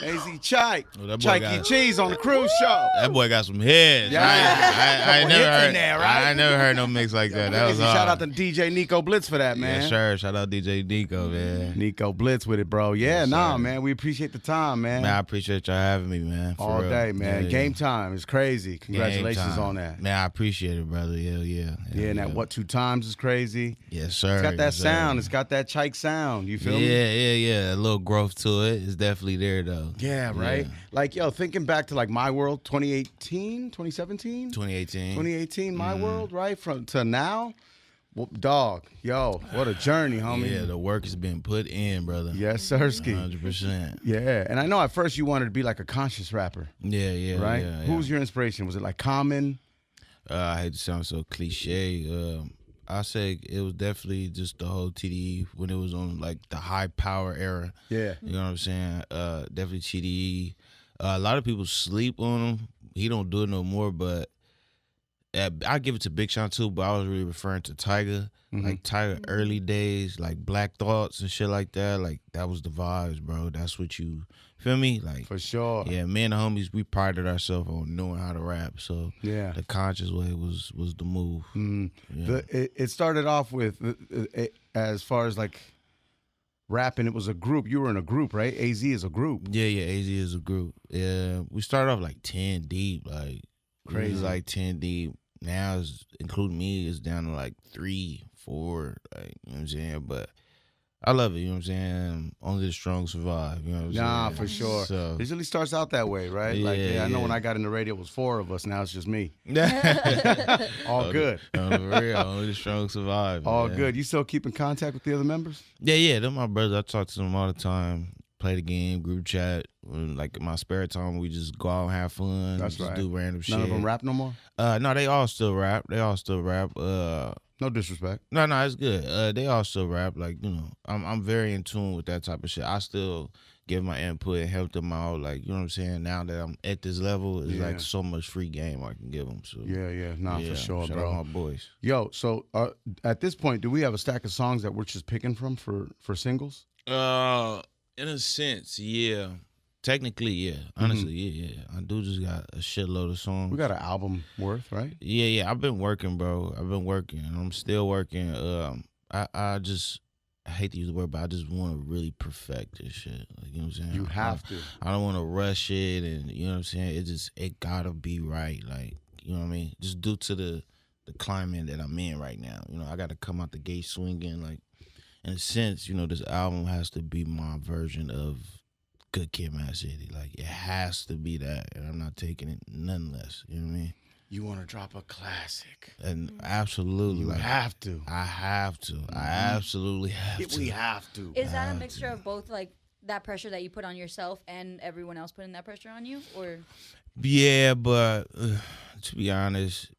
AZ Chike. Oh, that boy Chike Cheese on the Cruz Show. That boy got some heads. Yeah. I ain't never heard there, right? I ain't never heard no mix like that. That was hard. Shout out to DJ Nico Blitz for that, man. Yeah, sure. Shout out DJ Nico, man. Nico Blitz with it, bro. Yeah, man. We appreciate the time, man. Man, I appreciate y'all having me, man. All day, man. Yeah, Game time is crazy. Congratulations on that. Man, I appreciate it, brother. Yeah, and that What 2 Times is crazy. Yes, sir. It's got that sound. It's got that Chike sound. You feel me? Yeah. A little growth to it. It's definitely there, though. Yeah, right? Like, thinking back to, like, My World 2018, 2017? 2018, My World, right? To now? Well, dog, what a journey, homie. Yeah, the work has been put in, brother. Yes, sirski. 100%. Yeah, and I know at first you wanted to be like a conscious rapper. Yeah. Right? Yeah. Who was your inspiration? Was it like Common? I hate to sound so cliche. I say it was definitely just the whole TDE when it was on like the high power era. Yeah. You know what I'm saying? Definitely TDE. A lot of people sleep on him. He don't do it no more, but I give it to Big Sean too, but I was really referring to Tiger. Like Tiger early days, like Black Thoughts and shit like that. Like that was the vibes, bro. That's what you feel me? Like for sure. Yeah, me and the homies, we prided ourselves on knowing how to rap. So yeah, the conscious way was the move. Yeah. It started off with as far as like rapping, it was a group. You were in a group, right? AZ is a group. Yeah, AZ is a group. Yeah, we started off like 10 deep, like crazy, like 10 deep. Now, including me, it's down to like 3, 4, like, you know what I'm saying? But I love it, you know what I'm saying? Only the strong survive, you know what I'm saying? Nah, for sure. So, it usually starts out that way, right? I know when I got in the radio, it was 4 of us. Now it's just me. All good. Only the strong survive. All good. You still keep in contact with the other members? Yeah. They're my brothers. I talk to them all the time. Play the game, group chat. Like in my spare time, we just go out and have fun. That's just right. Do random shit. None of them rap no more? No, they all still rap. No disrespect. No, it's good. They all still rap. Like, you know, I'm very in tune with that type of shit. I still give my input and help them out. Like, you know what I'm saying? Now that I'm at this level, it's like so much free game I can give them. So for sure, shout bro. out my boys. Yo, so at this point, do we have a stack of songs that we're just picking from for singles? In a sense, yeah. Technically, yeah. Honestly, yeah. I do just got a shitload of songs. We got an album worth, right? Yeah. I've been working, bro. I'm still working. I hate to use the word, but I just want to really perfect this shit. Like, you know what I'm saying? You have to. I don't want to rush it, and you know what I'm saying? It gotta be right. Like, you know what I mean? Just due to the climate that I'm in right now. You know, I got to come out the gate swinging. Like, in a sense, you know, this album has to be my version of Good Kid, Mad City. Like, it has to be that, and I'm not taking it none less. You know what I mean? You want to drop a classic. And absolutely. You have to. I have to. I absolutely have to. We have to. Is that a mixture of both, like, that pressure that you put on yourself and everyone else putting that pressure on you? Or? Yeah, but to be honest,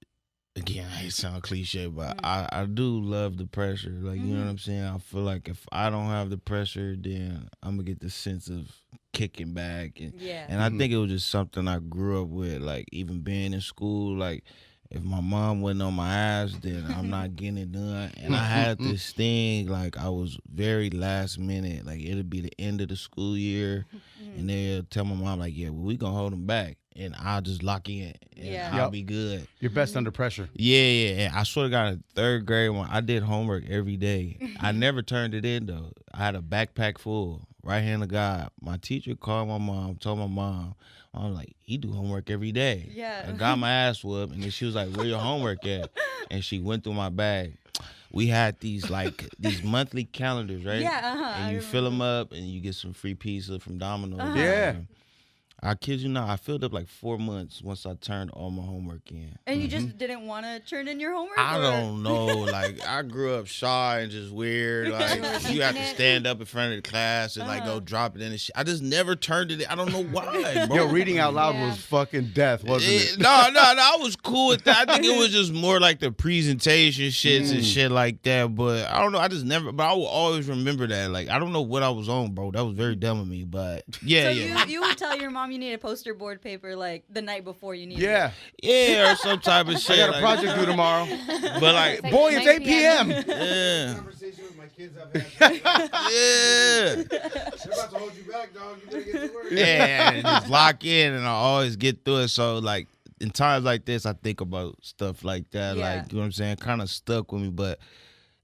again, I hate to sound cliche, but I do love the pressure. Like, you know what I'm saying? I feel like if I don't have the pressure, then I'm going to get the sense of kicking back. And I think it was just something I grew up with, like, even being in school. Like, if my mom wasn't on my ass, then I'm not getting it done. And I had this thing, like, I was very last minute. Like, it'll be the end of the school year, and they'll tell my mom, like, yeah, well, we going to hold them back. And I'll just lock in, and I'll be good. You're best under pressure. Yeah. And I sort of got a 3rd grade one. I did homework every day. I never turned it in, though. I had a backpack full, right hand of God. My teacher called my mom, told my mom, I'm like, he do homework every day. Yeah. I got my ass whooped, and then she was like, where your homework at? And she went through my bag. We had these monthly calendars, right? Yeah, And you fill them up, and you get some free pizza from Domino's. Yeah. I kid you not, I filled up like 4 months once I turned all my homework in. And you just didn't want to turn in your homework? I don't know. Like, I grew up shy and just weird. Like, you have to stand up in front of the class and, like, go drop it in and shit. I just never turned it in. I don't know why, bro. Yo, reading out loud was fucking death, wasn't it? No, I was cool with that. I think it was just more like the presentation shits and shit like that. But I don't know. But I will always remember that. Like, I don't know what I was on, bro. That was very dumb of me. But, yeah. You would tell your mom mom you needed poster board paper like the night before you needed Yeah. Yeah, or some type of shit. I got a like- project due tomorrow. But like, Like Boy, it's 9 8 p.m. yeah, Conversation with my kids I've had. yeah. They're about to hold you back, dog. You better get to work. Yeah, and just lock in, and I always get through it. So like in times like this, I think about stuff like that. Yeah. Like, you know what I'm saying? Kind of stuck with me, but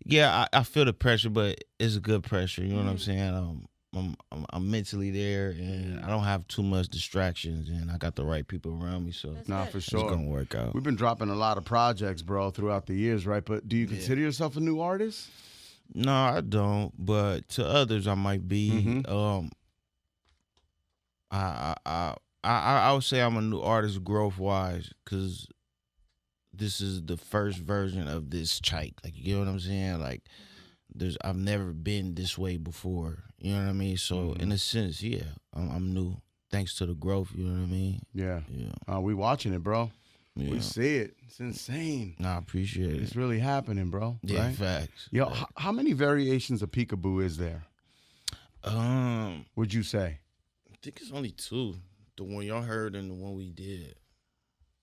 yeah, I feel the pressure, but it's a good pressure. You know what I'm saying? I'm mentally there, and I don't have too much distractions, and I got the right people around me, so That's Nah, good. for it's sure. gonna work out. We've been dropping a lot of projects, bro, throughout the years, right? But do you consider yourself a new artist? No, I don't, but to others, I might be. I would say I'm a new artist growth wise, because this is the first version of this Chike. Like, you know what I'm saying? Like, I've never been this way before. You know what I mean? So in a sense, yeah, I'm new, thanks to the growth. You know what I mean? Yeah. Yeah, We watching it, bro. yeah. We see it. It's insane. Nah, I appreciate It's it. really happening, bro. Yeah, right? facts. Yo, how many variations of peekaboo is there, I would you say? think it's only two. The one y'all heard and the one we did.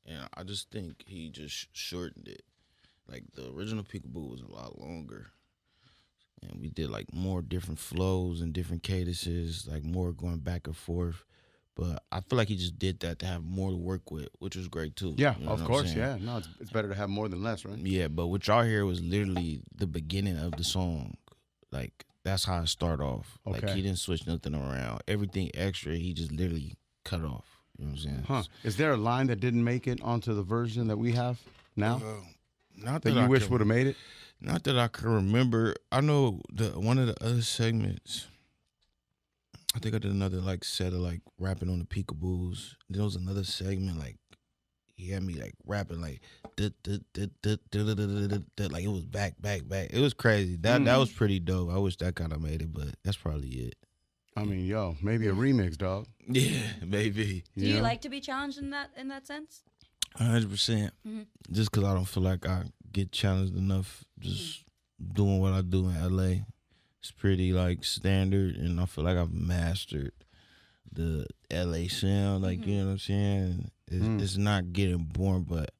And I just think he just shortened it. Like, the original Peekaboo was a lot longer. And we did, like, more different flows and different cadences, like, more going back and forth. But I feel like he just did that to have more to work with, which was great, too. Yeah, You know of what I'm course, saying? yeah. No, it's better to have more than less, right? Yeah, but what y'all hear was literally the beginning of the song. Like, that's how it started off. Like, Okay. he didn't switch nothing around. Everything extra, he just literally cut off. You know what I'm saying? Huh. Is there a line that didn't make it onto the version that we have now Not that that you I wish can- would have made it? Not that I can remember. I know one of the other segments. I think I did another like set of like rapping on the peekaboos. There was another segment like he had me like rapping like like it was back. It was crazy. That was pretty dope. I wish that kind of made it, but that's probably it. I mean, yo, maybe a remix, dog. Yeah, maybe. Do you know? like to be challenged in that sense? 100%. Just because I don't feel like I get challenged enough just doing what I do in LA. It's pretty like standard, and I feel like I've mastered the LA sound. Like, you know what I'm saying? It's not getting boring, but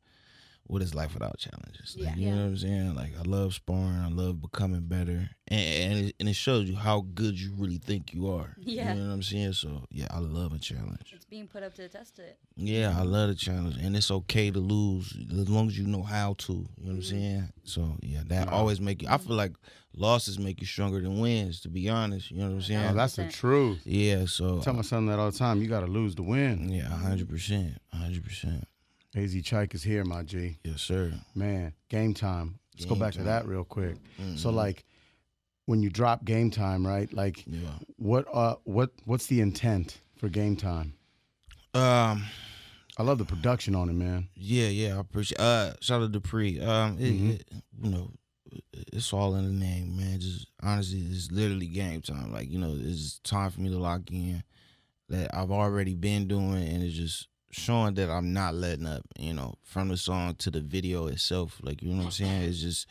what is life without challenges? Like, you know what I'm saying? Like, I love sparring, I love becoming better, and it shows you how good you really think you are. Yeah. You know what I'm saying? So yeah, I love a challenge. It's being put up to the test. It. Yeah, I love the challenge, and it's okay to lose as long as you know how to. You know what I'm saying? So yeah, that always make you. I feel like losses make you stronger than wins. To be honest, you know what I'm saying? Oh, that's the truth. Yeah. So I tell my son that all the time. You got to lose to win. yeah, 100%, 100%. AZ Chike is here, my G. Yes, sir. Man, Game Time. Let's go Game back to Time. that real quick. So, like, when you drop Game Time, right? Like, what's the intent for Game Time? I love the production on it, man. Yeah, I appreciate. Shout out to Dupree. You know, it's all in the name, man. Just honestly, it's literally game time. Like, you know, it's time for me to lock in that I've already been doing, and it's just showing that I'm not letting up. You know, from the song to the video itself. Like, you know what I'm saying? It's just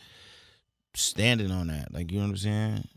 standing on that. Like, you know what I'm saying?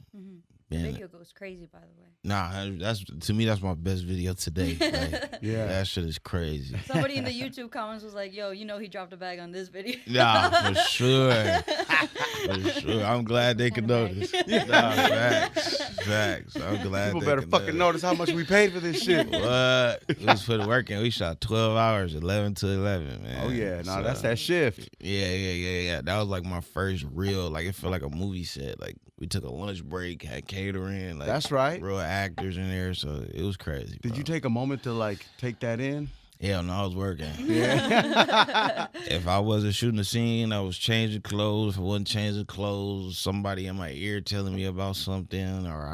The Man, video goes crazy, by the way. nah, that's to me that's my best video today. Like, Yeah. that shit is crazy. Somebody in the YouTube comments was like, "Yo, you know he dropped a bag on this video." Nah, for sure. For sure. I'm glad they could notice. Nah, facts. I'm glad People they better could fucking notice how much we paid for this shit. What? It was for the working. We shot 12 hours, 11 to 11, man. Oh, yeah. Nah, So, that's that shift. Yeah. That was like my first real, like, it felt like a movie set. Like, we took a lunch break, had catering. Like, That's right. real actors in there, so it was crazy. Did bro. you take a moment to, like, take that in? Hell no, I was working. Yeah. If I wasn't shooting a scene, I was changing clothes. If I wasn't changing clothes, somebody in my ear telling me about something, or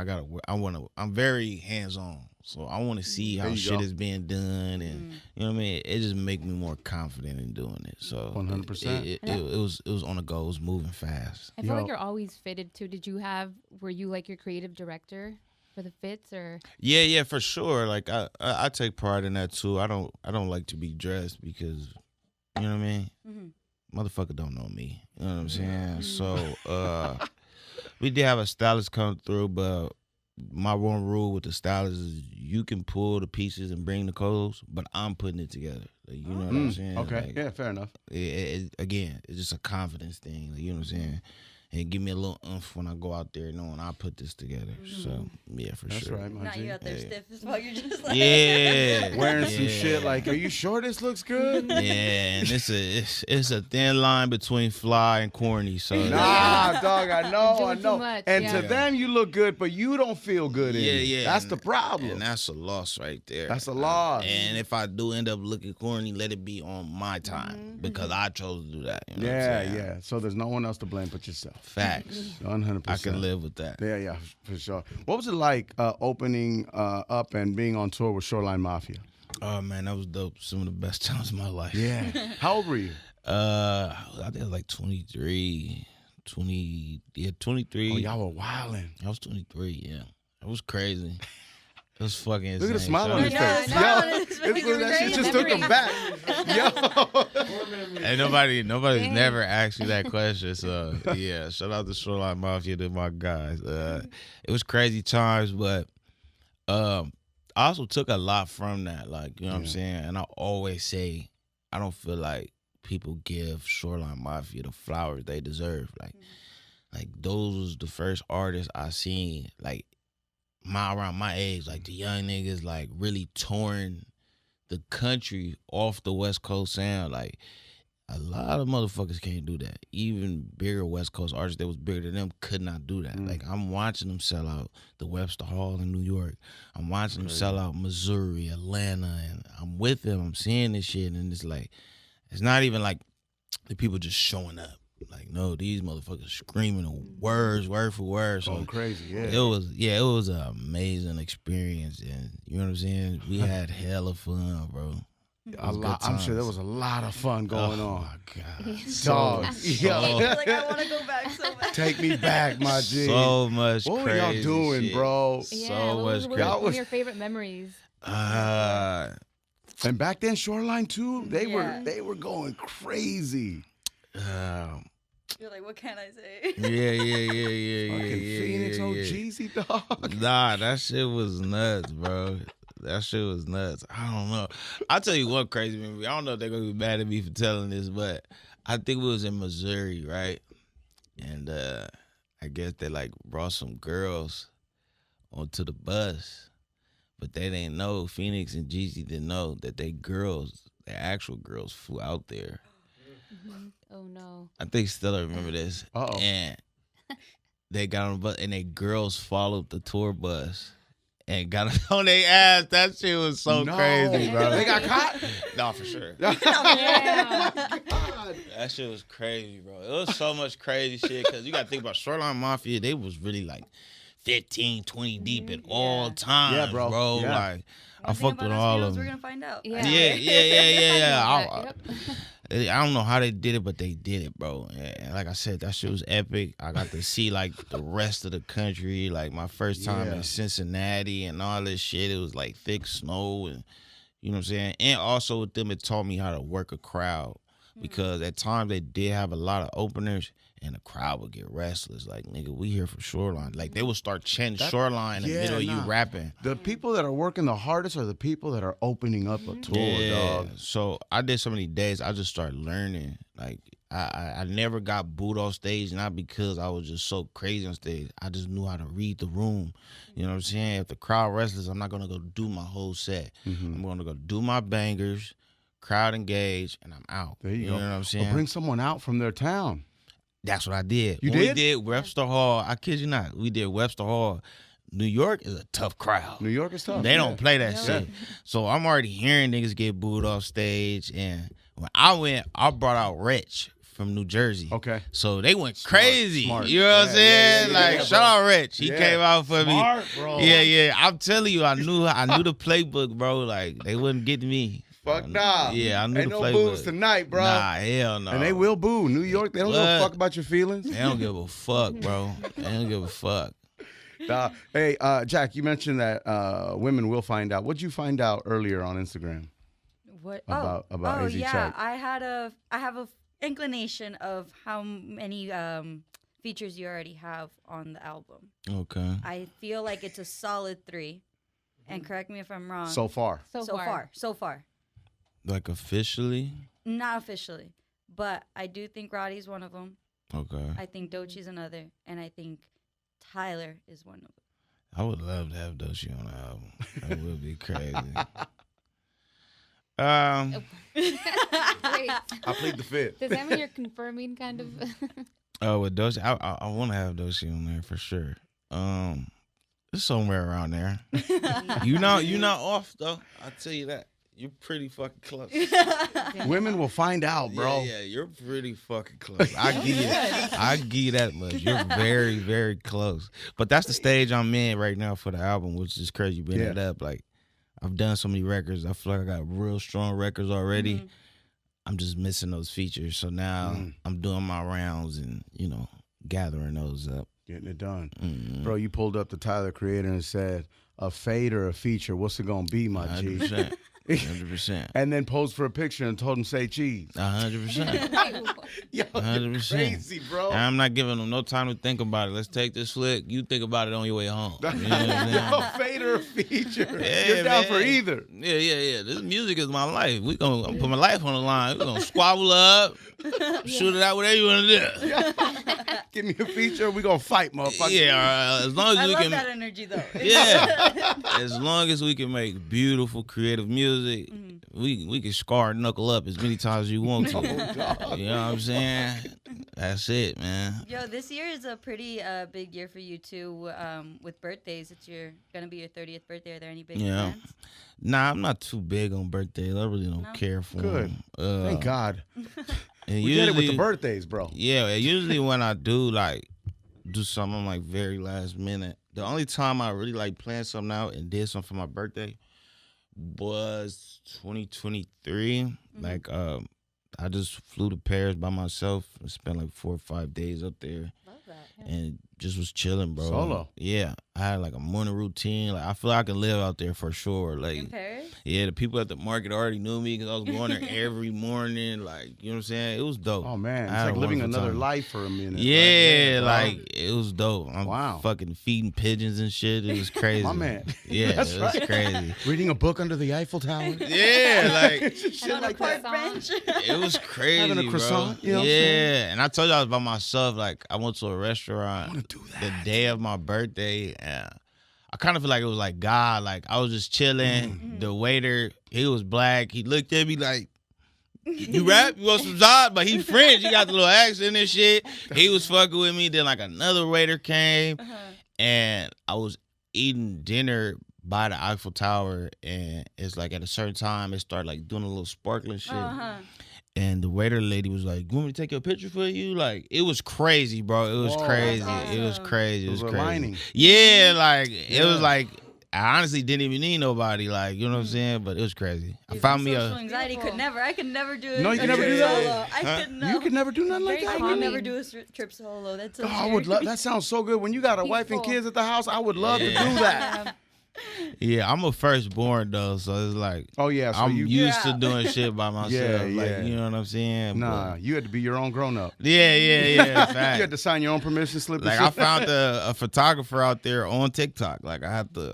I'm very hands on. So I want to see how There you shit go. is being done, and you know what I mean. It just make me more confident in doing it. So 100%. it was on the go. It was moving fast. I feel Yo. like you're always fitted too. Were you like your creative director for the fits or? Yeah, for sure. Like I take pride in that too. I don't like to be dressed because you know what I mean. Motherfucker don't know me. You know what I'm saying? So we did have a stylist come through, but my one rule with the stylist is you can pull the pieces and bring the clothes, but I'm putting it together. Like, you know what I'm saying? Okay, Like, yeah, fair enough. Again, it's just a confidence thing. Like, you know what I'm saying? And give me a little oomph when I go out there knowing I put this together. So, yeah, for That's sure. right, my Not G. you out there stiff as fuck. You're just like Yeah. Wearing some shit like, are you sure this looks good? Yeah, and it's a thin line between fly and corny. So Nah, dog, I know. Doing too much, And yeah. to them, you look good, but you don't feel good in it. That's the problem. And that's a loss right there. That's a loss. And if I do end up looking corny, let it be on my time because I chose to do that. You know what I'm Yeah, saying? yeah. So there's no one else to blame but yourself. Facts. 100%. I can live with that. Yeah, for sure. What was it like opening up and being on tour with Shoreline Mafia? Oh man, that was dope. Some of the best times of my life. Yeah. How old were you? I think I was like 23. 23. Oh, y'all were wilding. I was 23, yeah. It was crazy. It was fucking insane. Look at the smile So- on his I face. know, I know, Yo, it's fucking that shit great. just took him back. Yo. And nobody's never asked me that question. So yeah, shout out to Shoreline Mafia, to my guys. It was crazy times, but I also took a lot from that. Like, you know what I'm saying? And I always say, I don't feel like people give Shoreline Mafia the flowers they deserve. Like those was the first artists I seen, like around my age, like the young niggas like really touring the country off the West Coast sound. Like a lot of motherfuckers can't do that. Even bigger West Coast artists that was bigger than them could not do that. Like I'm watching them sell out the Webster Hall in New York. I'm watching them sell out Missouri, Atlanta, and I'm with them. I'm seeing this shit, and it's like, it's not even like the people just showing up. Like, no, these motherfuckers screaming words, word for word. So Going crazy, yeah. it was an amazing experience, and you know what I'm saying? We had hella fun, bro. A lot. I'm sure there was a lot of fun going Oh on. my God. Dog. Like I want to go back so bad. Take me back, my G. So much what were crazy y'all doing, shit. bro? Yeah, So what much was crazy. one of your favorite memories? And back then, Shoreline too, they Yeah. were going crazy. You're like, what can I say? Yeah. Fucking Phoenix yeah. OGZ, dog. Nah, that shit was nuts, bro. That shit was nuts. I don't know. I'll tell you one crazy memory. I don't know if they're going to be mad at me for telling this, but I think we was in Missouri, right? And I guess they, like, brought some girls onto the bus, but they didn't know, Phoenix and Jeezy didn't know that they actual girls flew out there. Oh no. I think Stella remember this. Uh-oh. And they got on the bus, and they girls followed the tour bus and got on their ass. That shit was so No. crazy, bro. They got caught? No, for sure. Yeah. That shit was crazy, bro. It was so much crazy shit, because you got to think about Shoreline Mafia. They was really like 15, 20 deep at all times, Yeah, bro. Yeah. Like, I fucked with all of We're them. gonna find out. Yeah. Yeah. Yep. I don't know how they did it, but they did it, bro. And like I said, that shit was epic. I got to see like the rest of the country, like my first time in Cincinnati and all this shit. It was like thick snow, and you know what I'm saying. And also with them, it taught me how to work a crowd, because at times they did have a lot of openers, and the crowd would get restless. Like, nigga, we here for Shoreline. Like, they would start chanting Shoreline in the middle of you rapping. The people that are working the hardest are the people that are opening up a tour, dog. So I did so many days, I just started learning. Like, I never got booed off stage, not because I was just so crazy on stage. I just knew how to read the room. You know what I'm saying? If the crowd restless, I'm not going to go do my whole set. I'm going to go do my bangers, crowd engage, and I'm out. There you go. know what I'm saying? Or bring someone out from their town. That's what I did. You When did? We did Webster Hall. I kid you not. We did Webster Hall. New York is a tough crowd. New York is tough. They don't play that No. shit. So I'm already hearing niggas get booed off stage. And when I went, I brought out Rich from New Jersey. Okay. So they went crazy. smart. You know what I'm Yeah, saying? yeah, Like, yeah, shout out Rich. He Yeah. came out for Smart, me. bro. Yeah. I'm telling you, I knew the playbook, bro. Like, they wouldn't get me. Fuck nah. Yeah, I knew Ain't the no playbook. boos tonight, bro. Nah, hell no. And they will boo. New York, they don't give a What? fuck about your feelings. They don't give a fuck, bro. They don't give a fuck. Hey, Jack, you mentioned that women will find out. What'd you find out earlier on Instagram? What About AZ yeah, Chike. I have a inclination of how many features you already have on the album. Okay. I feel like it's a solid 3. And correct me if I'm wrong. So far. So far. Like officially? Not officially. But I do think Roddy's one of them. Okay. I think Doechie's another. And I think Tyler is one of them. I would love to have Doechie on the album. That would be crazy. Wait, I plead the fifth. does that mean you're confirming kind of? Oh, with Doechie, I want to have Doechie on there for sure. It's somewhere around there. You not off though. I'll tell you that. You're pretty fucking close. Women will find out, bro. Yeah, you're pretty fucking close. I give you that much. You're very, very close. But that's the stage I'm in right now for the album, which is crazy. Bring it up. Like, I've done so many records. I feel like I got real strong records already. Mm-hmm. I'm just missing those features. So now I'm doing my rounds and, gathering those up. Getting it done. Mm-hmm. Bro, you pulled up the Tyler Creator and said, a fade or a feature, what's it going to be, my 100%. G? 100%. And then posed for a picture and told him, say cheese. 100%. Yo, 100%. crazy, bro. And I'm not giving them no time to think about it. Let's take this flick. You think about it on your way home. You know what I'm saying? Yo, fade or a feature. Yeah, You're down man. for either. Yeah. This music is my life. I'm gonna put my life on the line. We're gonna squabble up, shoot it out, whatever you want to do. Give me a feature. We're going to fight, motherfucker. Yeah, as long as I we love can. that energy, though. Yeah, as long as we can make beautiful, creative music, we can scar and knuckle up as many times as you want to. You know what I'm saying? That's it, man. Yo, this year is a pretty big year for you, too, with birthdays. It's going to be your 30th birthday. Are there any big plans? Nah, I'm not too big on birthdays. I really don't care for them. Thank God. And we did it with the birthdays, bro. Yeah, usually when I do something like very last minute, the only time I really planned something out and did something for my birthday was 2023. I just flew to Paris by myself and spent 4 or 5 days up there. Love that. And just was chilling, bro. Solo. Yeah. I had a morning routine. I feel like I can live out there for sure. In Paris? Yeah, the people at the market already knew me because I was going there every morning. You know what I'm saying? It was dope. Oh, man. It's like living another life for a minute. Yeah, it was dope. I'm fucking feeding pigeons and shit. It was crazy. My man. Yeah, That's it was right. crazy. Reading a book under the Eiffel Tower. Yeah, shit like that. French. it was crazy, Having a croissant, bro. you know what I'm saying? And I told you I was by myself. I went to a restaurant I want to do that. the day of my birthday. And I kind of feel like it was God. I was just chilling. Mm-hmm. The waiter, he was black. He looked at me like, you rap? You want some Zod? But he French. He got the little accent and shit. He was fucking with me. Then another waiter came, and I was eating dinner by the Eiffel Tower, and it's at a certain time it started doing a little sparkling shit. And the waiter lady was like, "You want me to take your picture for you?" It was crazy, bro. It was crazy. It was crazy. It was crazy. Aligning. Yeah, it was I honestly didn't even need nobody, you know what I'm saying? But it was crazy. I found me social a. anxiety could never. I could never do it. No, you can never do that? Solo. I could not. You could never do nothing like Very that? I could never do a trip solo. That's so Oh, I scary. would love. That sounds so good. When you got a wife and Peaceful. kids at the house, I would love to do that. Yeah, I'm a firstborn though, so it's Oh yeah, so I'm you used to doing shit by myself. Yeah. You know what I'm saying? Nah, you had to be your own grown up. Yeah. You had Fact. to sign your own permission slip. and I shit. found a photographer out there on TikTok. I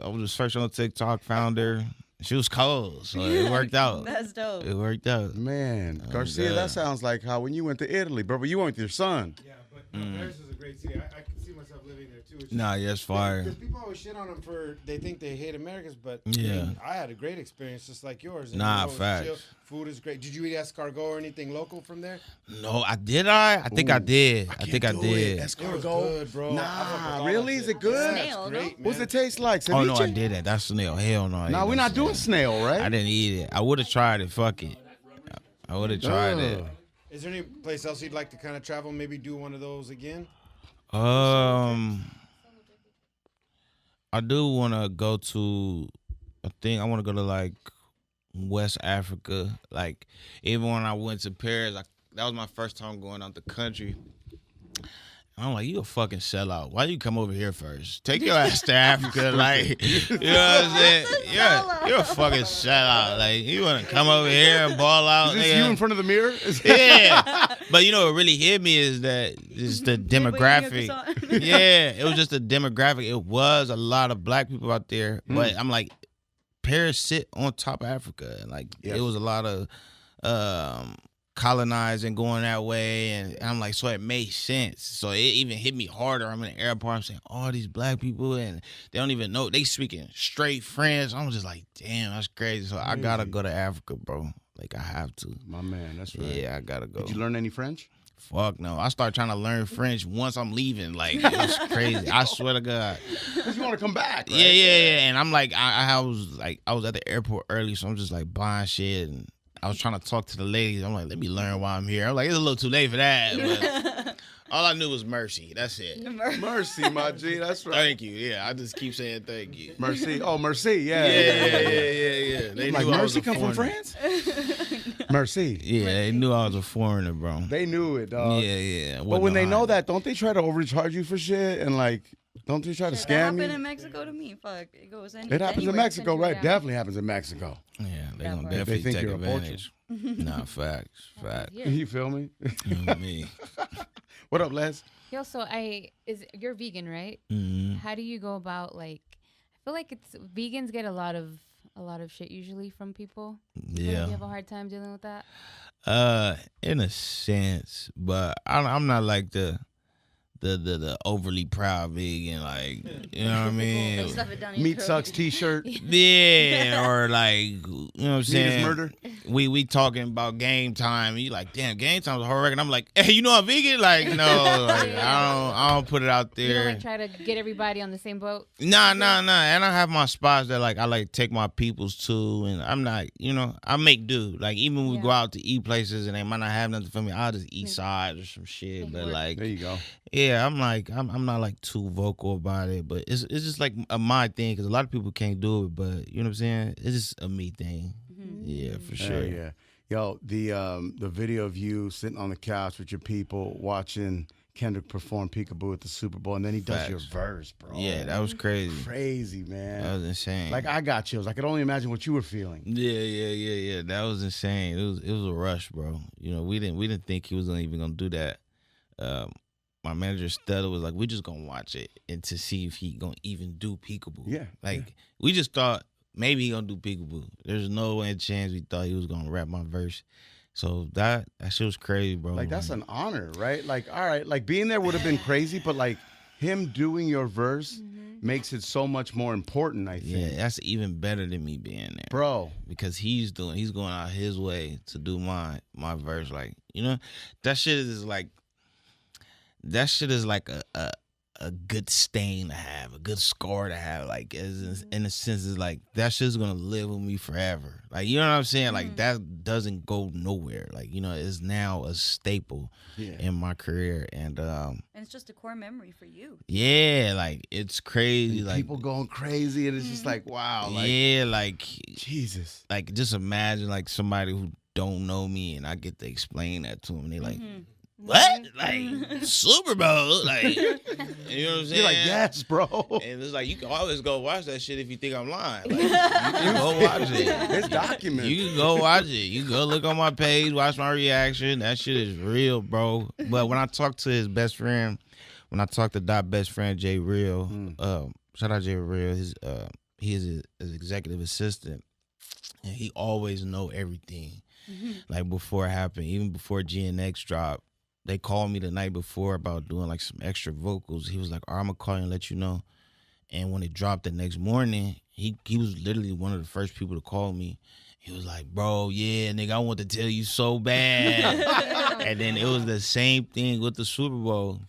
was just searching on TikTok, found her. She was cold, so it worked out. That's dope. It worked out. Man, Garcia, God. that sounds like how when you went to Italy, bro. But you went with your son. Yeah, but Paris is a great city. I can see myself living there too. Nah, yes, fire. Because people always shit on them they think they hate Americans, but Yeah. I had a great experience just like yours. And, Nah, it was facts. chill. Food is great. Did you eat escargot or anything local from there? No, I did. I think I did. I think I do did. It was Escargot. good, bro. I fuck with Nah, all really? that Is shit. it good? Yeah, Snail, it's no? great, man. What's it taste like? Ceviche? Oh no, I did that. That's snail. Hell no. I Nah, ain't we're no not doing snail, right? I didn't eat it. I would have tried it. Fuck it. I would have tried it. Ugh. Is there any place else you'd like to kind of travel? Maybe do one of those again? I do want to go to. I want to go to West Africa. Even when I went to Paris, that was my first time going out the country. And I'm like, you a fucking sellout. Why you come over here first? Take your ass to Africa. Like, you know what I'm saying? You're a fucking sellout. Like, you want to come over here and ball out. Is this you in front of the mirror? Yeah. But, you know, what really hit me is that just the demographic. Yeah, it was just the demographic. It was a lot of black people out there. But I'm like, Paris sit on top of Africa. And, like, it was a lot of colonizing going that way, and I'm like, so it made sense. So it even hit me harder. I'm in the airport, I'm saying, all these black people, and they don't even know, they speaking straight French. I'm just like, damn, that's crazy. So I gotta go to Africa, bro. Like, I have to. My man, that's right. Yeah, I gotta go. Did you learn any French? Fuck no. I started trying to learn French once I'm leaving. Like, it was crazy. I swear to God. Because you want to come back, right? Yeah. And I'm like, I was at the airport early, so I'm just like buying shit, and I was trying to talk to the ladies. I'm like, let me learn why I'm here. I'm like, it's a little too late for that. But all I knew was mercy. That's it. Mercy, my G. That's right. Thank you. Yeah, I just keep saying thank you. Mercy. Oh, Mercy. Yeah. They like, knew I was Mercy a come from foreigner. France? Mercy. Yeah, they knew I was a foreigner, bro. They knew it, dog. Yeah. But when they know that, don't they try to overcharge you for shit? And, like, don't they try to That scam happened you? in Mexico to me. Fuck. It goes It happens in anywhere. Mexico, right? Definitely happens in Mexico. Yeah, they That gonna part. definitely They think take you're a advantage. Nah, facts. You feel me? You know me. What up, Les? Yo, so you're vegan, right? Mhm. How do you go about, like, I feel like vegans get a lot of shit usually from people. Yeah. You have a hard time dealing with that? In a sense, but I'm not like the overly proud vegan, like, you know what I mean? Stuff it down your Meat throat. sucks T-shirt. Yeah, or like, you know what I'm Meat saying? is murder. We talking about game time, and you like, damn, game time's a hard record. I'm like, hey, you know I'm vegan? Like, no, like, I don't put it out You don't, there. like, try to get everybody on the same boat? Nah. And I have my spots that, like, I like take my peoples to, and I'm not, you know, I make do. Like, even when we go out to eat places and they might not have nothing for me, I'll just eat sides or some shit. But, like, There you go. yeah, I'm not like too vocal about it, but it's just like a my thing, because a lot of people can't do it, but you know what I'm saying? It's just a me thing. Yeah, for sure. Yeah. Yo, the video of you sitting on the couch with your people watching Kendrick perform Peekaboo at the Super Bowl, and then he does your verse, bro. Yeah, that was crazy. Crazy, man. That was insane. Like, I got chills. I could only imagine what you were feeling. Yeah. That was insane. It was a rush, bro. You know, we didn't think he was even gonna do that. My manager Stella was like, we just gonna watch it and to see if he gonna even do Peekaboo. Yeah. Like, we just thought maybe he gonna do Peekaboo. There's no chance we thought he was gonna rap my verse. So that shit was crazy, bro. Like, that's an honor, right? Like, all right, like, being there would have been crazy, but, like, him doing your verse makes it so much more important, I think. Yeah, that's even better than me being there. Bro. Because he's going out his way to do my verse. Like, you know, that shit is like a good stain to have, a good scar to have. Like, in a sense, it's like that shit's gonna live with me forever. Like, you know what I'm saying? Like, that doesn't go nowhere. Like, you know, it's now a staple in my career, and it's just a core memory for you. Yeah, like, it's crazy. And like, people going crazy, and it's just like, wow. Like, yeah, like, Jesus. Like, just imagine like somebody who don't know me, and I get to explain that to them, and they like. What? Like, Super Bowl? Like, you know what I'm saying? You're like, yes, bro. And it's like, you can always go watch that shit if you think I'm lying. Like, you can go watch it. It's documented. You can go watch it. You can go look on my page, watch my reaction. That shit is real, bro. But when I talked to his best friend, when I talked to Dot best friend, Jay Real, shout out Jay Real, he is his executive assistant, and he always know everything. Like, before it happened, even before GNX dropped, they called me the night before about doing like some extra vocals. He was like, I'm gonna call you and let you know. And when it dropped the next morning, he was literally one of the first people to call me. He was like, bro, yeah, nigga, I want to tell you so bad. And then it was the same thing with the Super Bowl.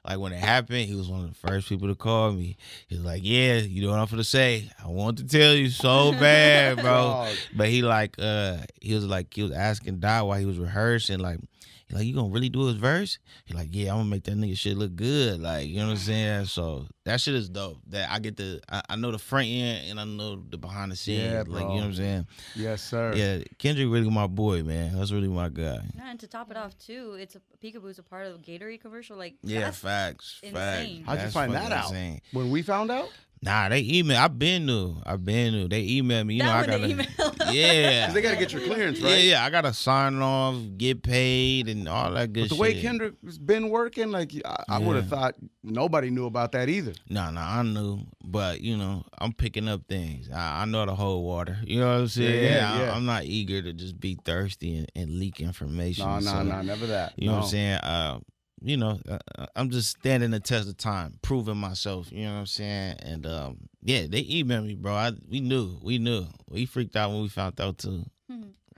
Like, when it happened, he was one of the first people to call me. He was like, yeah, you know what I'm finna say? I want to tell you so bad, bro. But he was asking Dot while he was rehearsing, like, He like, you gonna really do his verse? He like, yeah, I'm gonna make that nigga shit look good. Like, you know what I'm saying? So that shit is dope. That I get I know the front end and I know the behind the scenes. Yeah, like, bro. you know what I'm saying? Yes, sir. Yeah, Kendrick really my boy, man. That's really my guy. Yeah, and to top it off too, Peekaboo's a part of a Gatorade commercial. Like, Yeah, that's facts. insane. How'd you That's find that fucking out? insane. When we found out? Nah, they email. I've been new. They emailed me. You know, I That gotta. one they emailed. Yeah. Because they got to get your clearance, right? Yeah. I gotta sign off, get paid, and all that good But the shit. way Kendrick's been working, like I would have thought nobody knew about that either. Nah, I knew, but you know, I'm picking up things. I know the whole water. You know what I'm saying? Yeah. I'm not eager to just be thirsty and leak information. No, never that. You know what I'm saying? You know, I'm just standing the test of time, proving myself. You know what I'm saying? And yeah, they emailed me, bro. We knew. We freaked out when we found out too.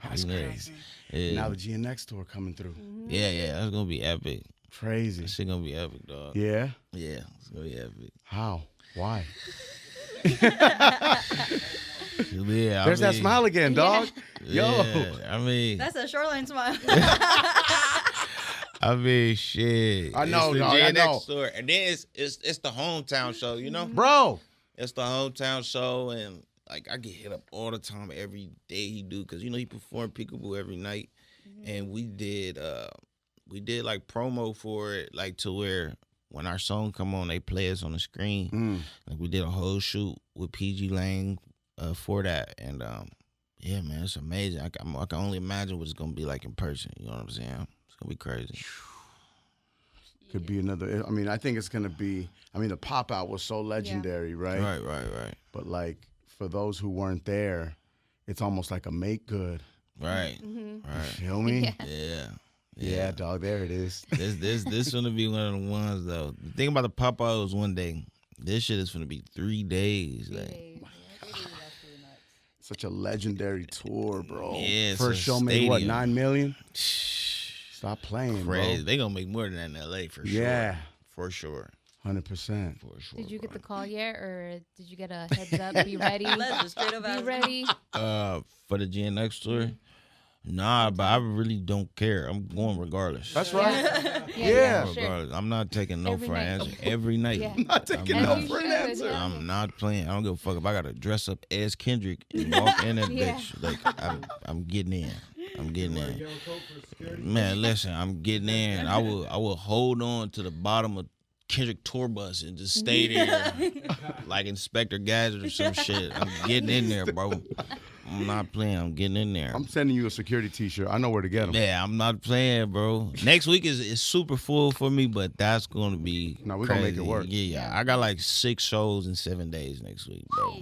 That's crazy. Yeah. Now the GNX tour coming through. Yeah, that's gonna be epic. Crazy. That shit gonna be epic, dog. Yeah? Yeah, it's gonna be epic. How? Why? Yeah, There's that smile again, dog. Yo. Yeah, I mean, That's a Shoreline smile. I mean, shit. I know, it's the dog, I GNX know. Store. And then it's the hometown show, you know? Bro. It's the hometown show, and like I get hit up all the time, every day he do, because you know he performed Peekaboo every night, and we did like promo for it, like to where when our song come on, they play us on the screen. Like we did a whole shoot with PG Lang for that, and yeah, man, it's amazing. I can only imagine what it's gonna be like in person. You know what I'm saying? It's gonna be crazy. Could be another. I mean, I think it's gonna be. I mean, the pop out was so legendary, right? Right. But like for those who weren't there, it's almost like a make good. Right. You feel me? Yeah. Dog. There it is. This gonna be one of the ones though. The thing about the pop out was one day. This shit is gonna be 3 days. Like, Such a legendary tour, bro. Yeah, it's First a show made what, stadium. 9 million? Stop playing, crazy. bro. They gonna make more than that in LA for sure. Yeah. For sure. 100%. For sure. Did you get the call yet, or did you get a heads up? Be ready. Let's just straight up Be ask. ready. For the GNX tour? Nah, but I really don't care. I'm going regardless. That's right. Yeah. I'm Sure. regardless. I'm not taking no Every for an night. answer. Every night. Yeah. Not taking I'm no not- for an should, answer. yeah. I'm not playing. I don't give a fuck if I gotta dress up as Kendrick and walk in that Yeah. bitch. Like I'm getting in. I'm getting in. Man, listen, I'm getting in. I will hold on to the bottom of Kendrick tour bus and just stay there like Inspector Gadget or some shit. I'm getting in there, bro. I'm not playing. I'm getting in there. I'm sending you a security T-shirt. I know where to get them. Yeah, I'm not playing, bro. Next week is super full for me, but that's gonna be No, we're gonna make it crazy. work. Yeah. I got like 6 shows in 7 days next week, bro.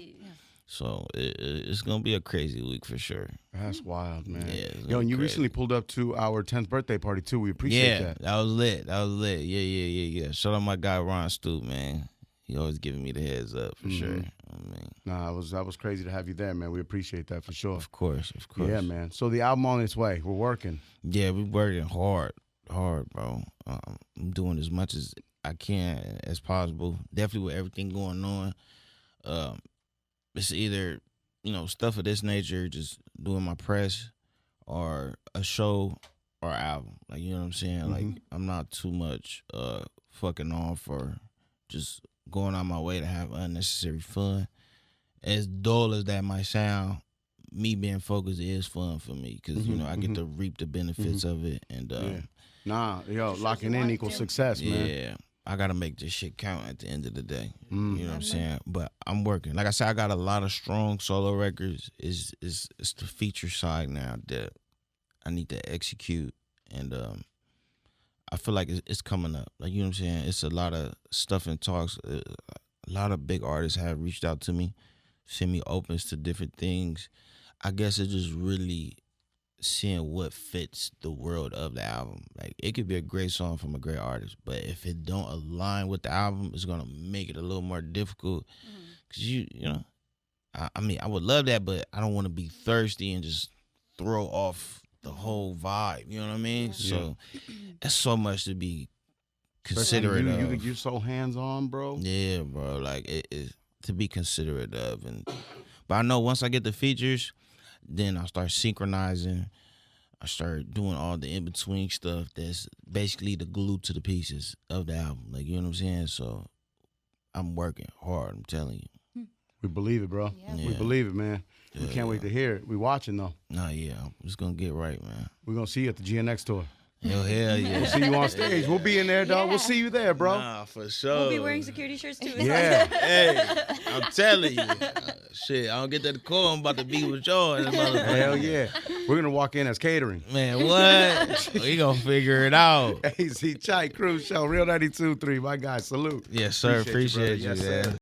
So it's gonna be a crazy week for sure. That's wild, man. Yeah, it's Yo, gonna and be you crazy. recently pulled up to our 10th birthday party too. We appreciate Yeah, that. was lit. Yeah. Shout out my guy Ron Stoop, man. He always giving me the heads up for sure. I mean, Nah, that was crazy to have you there, man. We appreciate that for sure. of course. Yeah, man. So the album on its way. We're working. Yeah, we working hard, bro. I'm doing as much as I can as possible. Definitely with everything going on. It's either, stuff of this nature, just doing my press, or a show or album. Like, you know what I'm saying? Like, I'm not too much fucking off or just going on my way to have unnecessary fun. As dull as that might sound, me being focused is fun for me because, I get to reap the benefits of it. And, locking in equals success, man. yeah, I got to make this shit count at the end of the day. You know what I'm saying? But I'm working. Like I said, I got a lot of strong solo records. It's the feature side now that I need to execute. And I feel like it's coming up. Like, you know what I'm saying? It's a lot of stuff in talks. A lot of big artists have reached out to me, send me opens to different things. I guess it's just really seeing what fits the world of the album. Like, it could be a great song from a great artist, but if it don't align with the album, it's gonna make it a little more difficult. Cause I mean, I would love that, but I don't want to be thirsty and just throw off the whole vibe. You know what I mean? So that's so much to be considerate of. You're so hands on, bro. Yeah, bro. Like it is to be considerate of, but I know once I get the features, then I'll start synchronizing I started doing all the in-between stuff that's basically the glue to the pieces of the album. Like, you know what I'm saying? So I'm working hard, I'm telling you. We believe it, bro. Yeah. We believe it, man. We can't wait to hear it. We watching, though. Nah, yeah, I'm just going to get right, man. We're going to see you at the GNX tour. Hell yeah. We'll see you on stage. We'll be in there, dog. We'll see you there, bro. Nah, for sure. We'll be wearing security shirts too. Yeah. Hey, I'm telling you. Shit, I don't get that call. I'm about to be with y'all. In the motherfucker. Hell yeah. We're going to walk in as catering. Man, what? We gonna figure it out. Hey, see, Chike, Cruz Show, Real 92.3. My guy, salute. Yes, sir. Appreciate brother. you, Yes, man. sir.